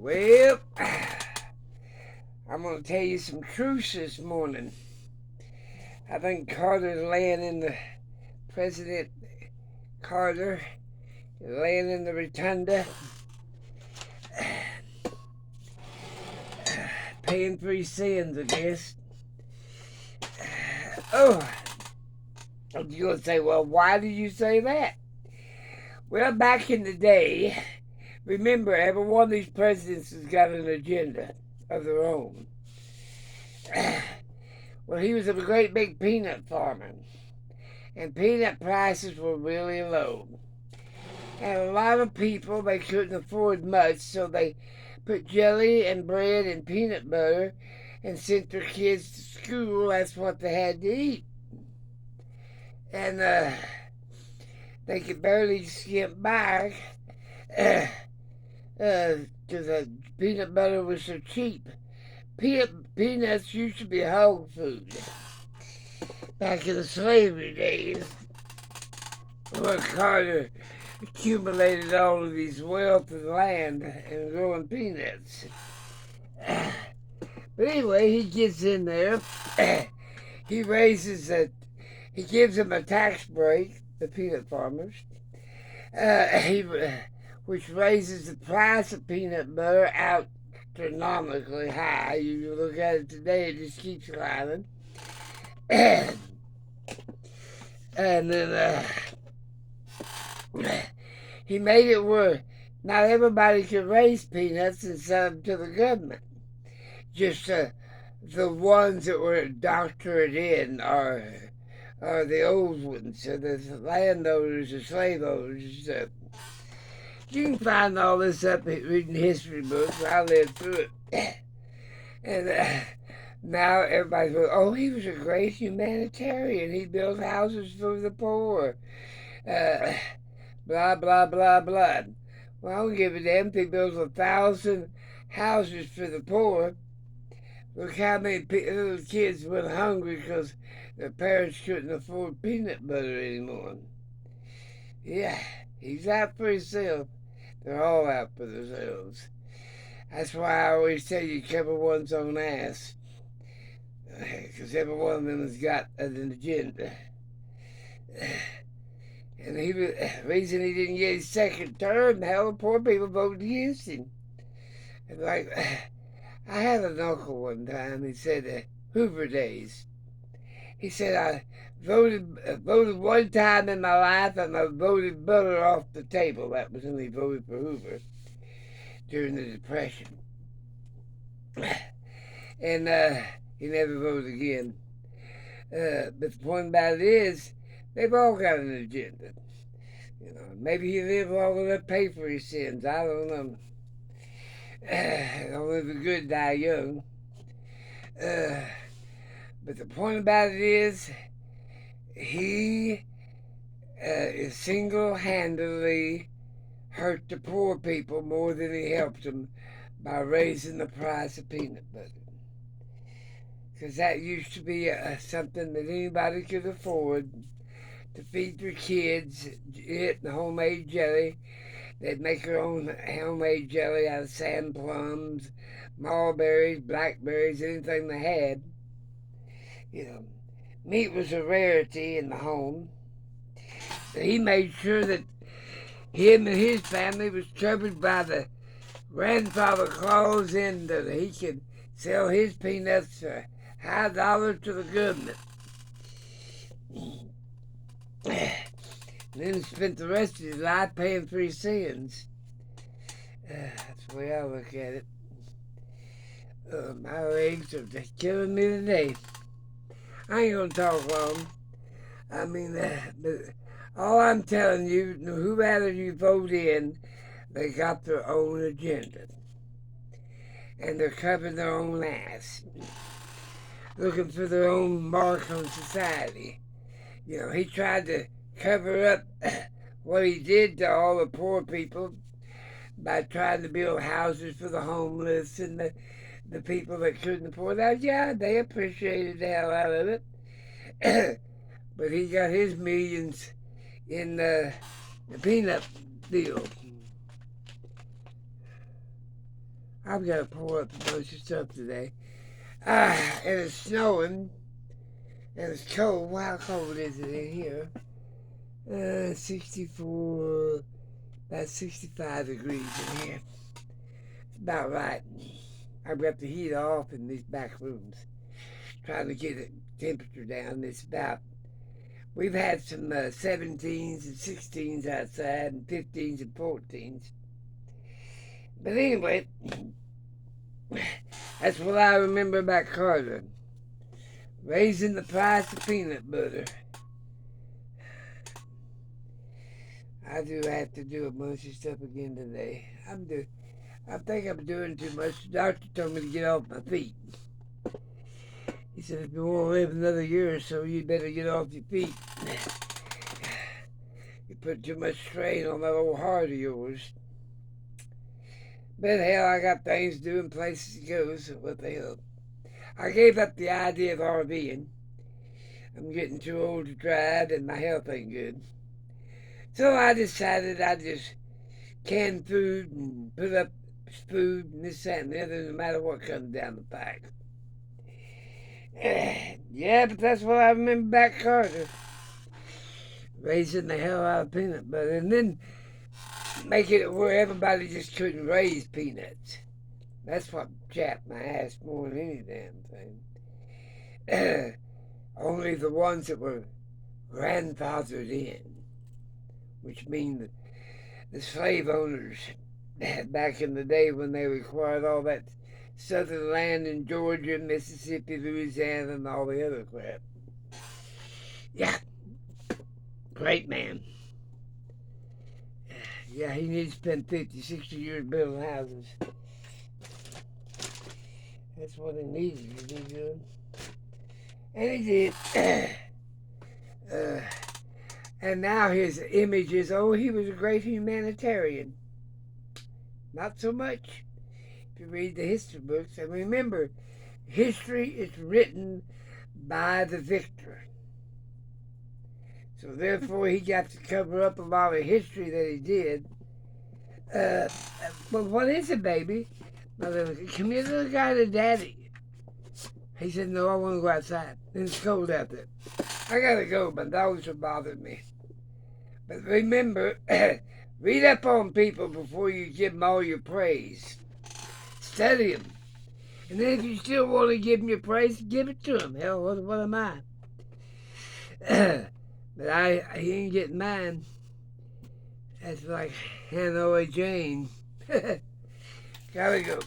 Well, I'm going to tell you some truths this morning. I think Carter's laying in the President Carter laying in the rotunda, paying for his sins, I guess. Oh, you're going to say, well, why did you say that? Well, back in the day, remember, every one of these presidents has got an agenda of their own. Well, he was a great big peanut farmer, and peanut prices were really low. And a lot of people, they couldn't afford much, so they put jelly and bread and peanut butter and sent their kids to school. That's what they had to eat. And they could barely skip by because peanut butter was so cheap. Peanuts used to be hog food back in the slavery days. Well, Carter accumulated all of his wealth and land and growing peanuts. But anyway, he gets in there. He gives them a tax break, the peanut farmers, which raises the price of peanut butter astronomically high. You look at it today, it just keeps climbing. And then he made it where not everybody could raise peanuts and sell them to the government. Just the ones that were doctored in are the old ones, so the landowners, the slave owners. You can find all this up reading history books. I lived through it. And now everybody's going, oh, he was a great humanitarian. He built houses for the poor. Blah, blah, blah, blah. Well, I don't give a damn if he builds 1,000 houses for the poor. Look how many little kids went hungry because their parents couldn't afford peanut butter anymore. Yeah, he's out for himself. They're all out for themselves. That's why I always tell you, cover one's own ass. Because every one of them has got an agenda. And the reason he didn't get his second term, hell, the poor people voted against him. And like, I had an uncle one time, he said, Hoover days. He said, I voted one time in my life and I voted butter off the table. That was when he voted for Hoover during the Depression. And he never voted again. But the point about it is, they've all got an agenda. You know, maybe he lived long enough to pay for his sins. I don't know. Only the good die young. But the point about it is, he is single-handedly hurt the poor people more than he helped them by raising the price of peanut butter. Because that used to be something that anybody could afford to feed their kids, eat the homemade jelly. They'd make their own homemade jelly out of sand plums, mulberries, blackberries, anything they had. You know, meat was a rarity in the home. So he made sure that him and his family was covered by the grandfather clause in that he could sell his peanuts for high dollar to the government. And then he spent the rest of his life paying for his sins. That's the way I look at it. My legs are just killing me today. I ain't gonna talk long. I mean, but all I'm telling you, whoever you vote in, they got their own agenda. And they're covering their own ass. Looking for their own mark on society. You know, he tried to cover up what he did to all the poor people by trying to build houses for the homeless and the people that couldn't afford that. Yeah, they appreciated the hell out of it. But he got his millions in the peanut deal. I've got to pull up a bunch of stuff today. And it's snowing, and it's cold. How cold is it in here? 64, about 65 degrees in here. It's about right. I've got the heat off in these back rooms, trying to get the temperature down. We've had some 17s and 16s outside, and 15s and 14s. But anyway, that's what I remember about Carter. Raising the price of peanut butter. I do have to do a bunch of stuff again today. I think I'm doing too much. The doctor told me to get off my feet. He said, if you want to live another year or so, you better get off your feet. You put too much strain on that old heart of yours. But hell, I got things to do and places to go, so what the hell. I gave up the idea of RVing. I'm getting too old to drive and my health ain't good. So I decided I'd just can food and put up food and this, that, and the other, no matter what comes down the pike. Yeah, but that's what I remember back Carter. Raising the hell out of peanut butter. And then making it where everybody just couldn't raise peanuts. That's what chapped my ass more than any damn thing. Only the ones that were grandfathered in, which means the slave owners back in the day when they required all that southern land in Georgia, Mississippi, Louisiana, and all the other crap. Yeah, great man. Yeah, he needs to spend 50, 60 years building houses. That's what he needed to be doing. And he did. And now his image is, oh, he was a great humanitarian. Not so much if you read the history books. And remember, history is written by the victor. So therefore, he got to cover up a lot of history that he did. But what is it, baby? Come here, little guy to daddy. He said, no, I want to go outside. It's cold out there. I gotta go. My dogs are bothering me. But remember, read up on people before you give them all your praise. Study them. And then if you still want to give them your praise, give it to them. Hell, what am I? But he ain't getting mine. That's like Hanoi Jane. Gotta go.